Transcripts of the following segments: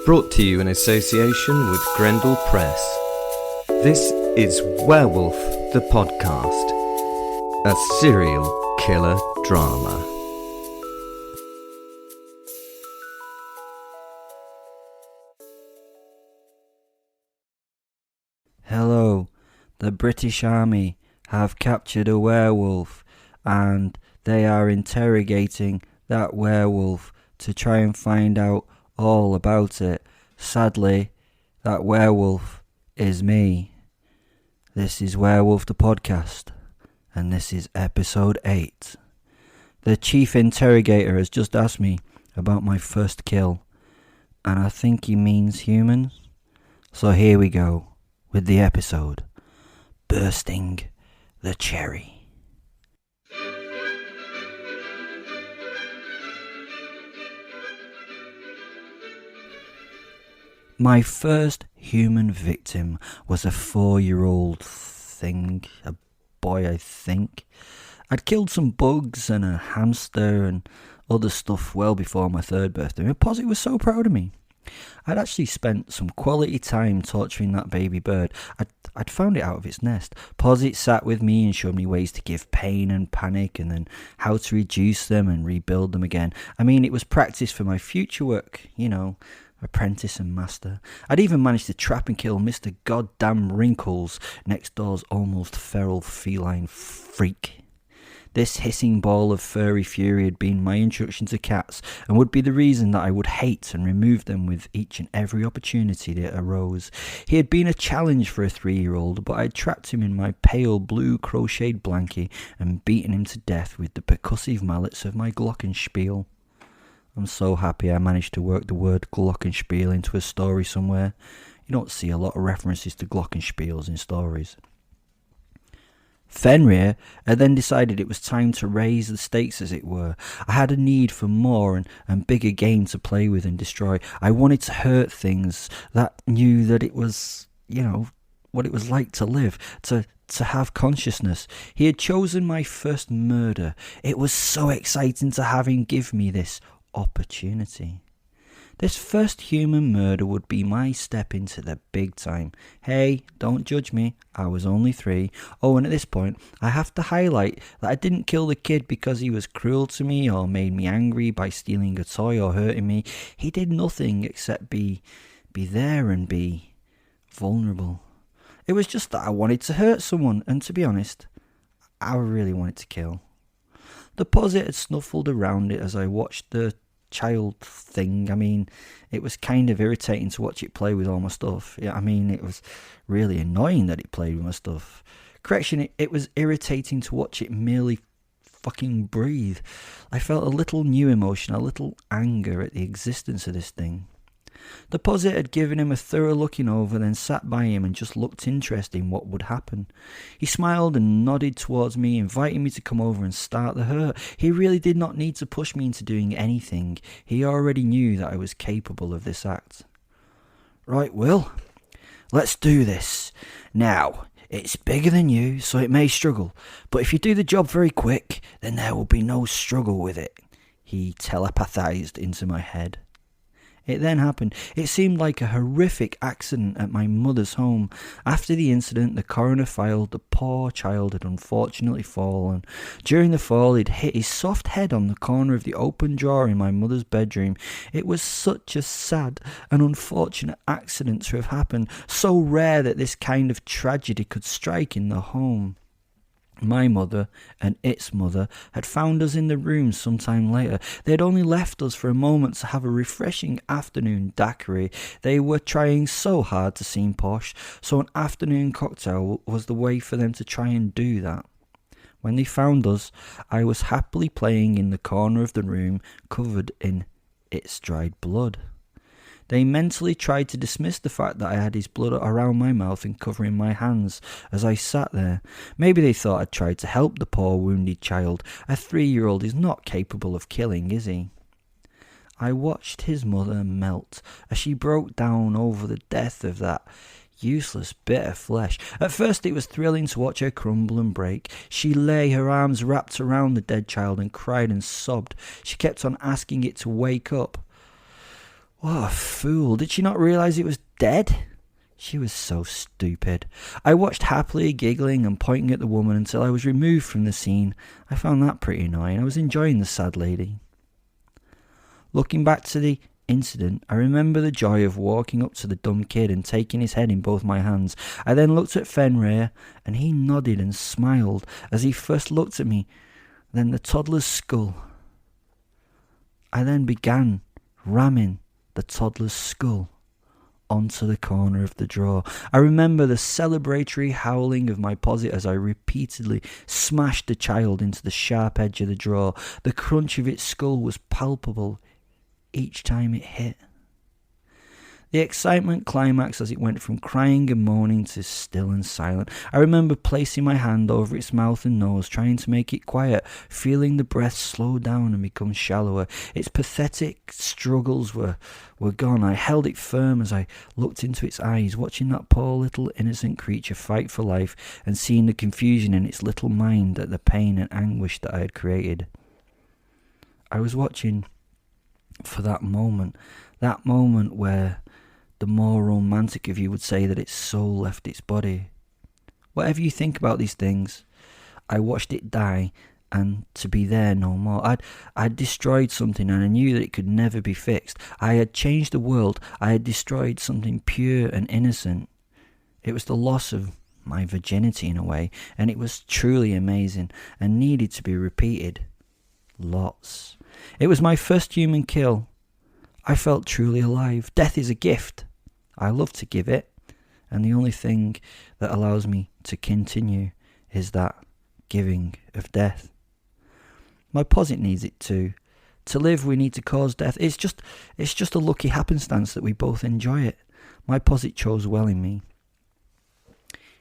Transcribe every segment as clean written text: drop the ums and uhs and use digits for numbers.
Brought to you in association with Grendel Press. This is Werewolf the Podcast, a serial killer drama. Hello, the British Army have captured a werewolf and they are interrogating that werewolf to try and find out all about it. Sadly, that werewolf is me. This is Werewolf the Podcast, and this is episode 8. The chief interrogator has just asked me about my first kill, and I think he means humans. So here we go with the episode, Bursting the Cherry. My first human victim was a 4-year-old thing, a boy I think. I'd killed some bugs and a hamster and other stuff well before my 3rd birthday, and Posit was so proud of me. I'd actually spent some quality time torturing that baby bird. I'd found it out of its nest. Posit sat with me and showed me ways to give pain and panic and then how to reduce them and rebuild them again. I mean, it was practice for my future work, you know, apprentice and master. I'd even managed to trap and kill Mr. Goddamn Wrinkles, next door's almost feral feline freak. This hissing ball of furry fury had been my introduction to cats and would be the reason that I would hate and remove them with each and every opportunity that arose. He had been a challenge for a 3-year-old, but I'd trapped him in my pale blue crocheted blankie and beaten him to death with the percussive mallets of my glockenspiel. I'm so happy I managed to work the word glockenspiel into a story somewhere. You don't see a lot of references to glockenspiels in stories. Fenrir had then decided it was time to raise the stakes, as it were. I had a need for more and bigger game to play with and destroy. I wanted to hurt things that knew that it was, you know, what it was like to live, to have consciousness. He had chosen my first murder. It was so exciting to have him give me this opportunity. This first human murder would be my step into the big time. Hey, don't judge me, I was only 3. Oh, and at this point, I have to highlight that I didn't kill the kid because he was cruel to me or made me angry by stealing a toy or hurting me. He did nothing except be there and be vulnerable. It was just that I wanted to hurt someone, and to be honest, I really wanted to kill. The Posit had snuffled around it as I watched the child thing. I mean, it was kind of irritating to watch it play with all my stuff. Yeah, I mean, it was really annoying that it played with my stuff. Correction, it was irritating to watch it merely fucking breathe. I felt a little new emotion, a little anger at the existence of this thing. The Posit had given him a thorough looking over, then sat by him and just looked interested in what would happen. He smiled and nodded towards me, inviting me to come over and start the hurt. He really did not need to push me into doing anything. He already knew that I was capable of this act. Right, Will, let's do this. Now, it's bigger than you, so it may struggle, but if you do the job very quick, then there will be no struggle with it. He telepathized into my head. It then happened. It seemed like a horrific accident at my mother's home. After the incident, the coroner filed the poor child had unfortunately fallen. During the fall, he'd hit his soft head on the corner of the open drawer in my mother's bedroom. It was such a sad and unfortunate accident to have happened, so rare that this kind of tragedy could strike in the home. My mother and its mother had found us in the room sometime later. They had only left us for a moment to have a refreshing afternoon daiquiri. They were trying so hard to seem posh, so an afternoon cocktail was the way for them to try and do that. When they found us, I was happily playing in the corner of the room, covered in its dried blood. They mentally tried to dismiss the fact that I had his blood around my mouth and covering my hands as I sat there. Maybe they thought I'd tried to help the poor wounded child. A 3-year-old is not capable of killing, is he? I watched his mother melt as she broke down over the death of that useless bit of flesh. At first it was thrilling to watch her crumble and break. She lay, her arms wrapped around the dead child, and cried and sobbed. She kept on asking it to wake up. What a fool. Did she not realise it was dead? She was so stupid. I watched happily, giggling and pointing at the woman until I was removed from the scene. I found that pretty annoying. I was enjoying the sad lady. Looking back to the incident, I remember the joy of walking up to the dumb kid and taking his head in both my hands. I then looked at Fenrir, and he nodded and smiled as he first looked at me, then the toddler's skull. I then began ramming the toddler's skull onto the corner of the drawer. I remember the celebratory howling of my Posit as I repeatedly smashed the child into the sharp edge of the drawer. The crunch of its skull was palpable each time it hit. The excitement climaxed as it went from crying and moaning to still and silent. I remember placing my hand over its mouth and nose, trying to make it quiet, feeling the breath slow down and become shallower. Its pathetic struggles were gone. I held it firm as I looked into its eyes, watching that poor little innocent creature fight for life and seeing the confusion in its little mind at the pain and anguish that I had created. I was watching for that moment where the more romantic of you would say that its soul left its body. Whatever you think about these things, I watched it die and to be there no more. I'd destroyed something and I knew that it could never be fixed. I had changed the world. I had destroyed something pure and innocent. It was the loss of my virginity in a way, and it was truly amazing and needed to be repeated. Lots. It was my first human kill. I felt truly alive. Death is a gift. I love to give it, and the only thing that allows me to continue is that giving of death. My Posit needs it too. To live, we need to cause death. It's just a lucky happenstance that we both enjoy it. My Posit chose well in me.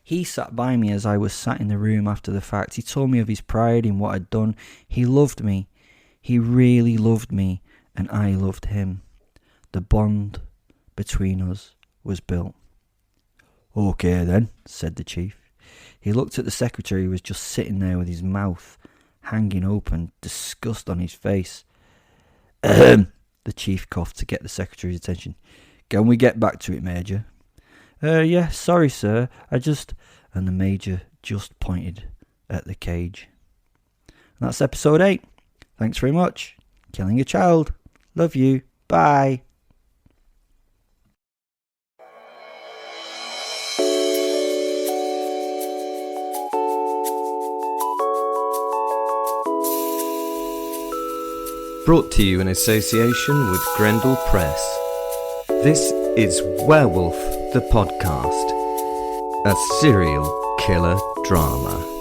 He sat by me as I was sat in the room after the fact. He told me of his pride in what I'd done. He loved me. He really loved me, and I loved him. The bond between us was built. "Okay then," said the chief. He looked at the secretary who was just sitting there with his mouth hanging open, disgust on his face. The chief coughed to get the secretary's attention. "Can we get back to it, Major?" Yeah, sorry sir, And the Major just pointed at the cage. And that's episode 8. Thanks very much. Killing a child. Love you. Bye. Brought to you in association with Grendel Press. This is Werewolf the Podcast, a serial killer drama.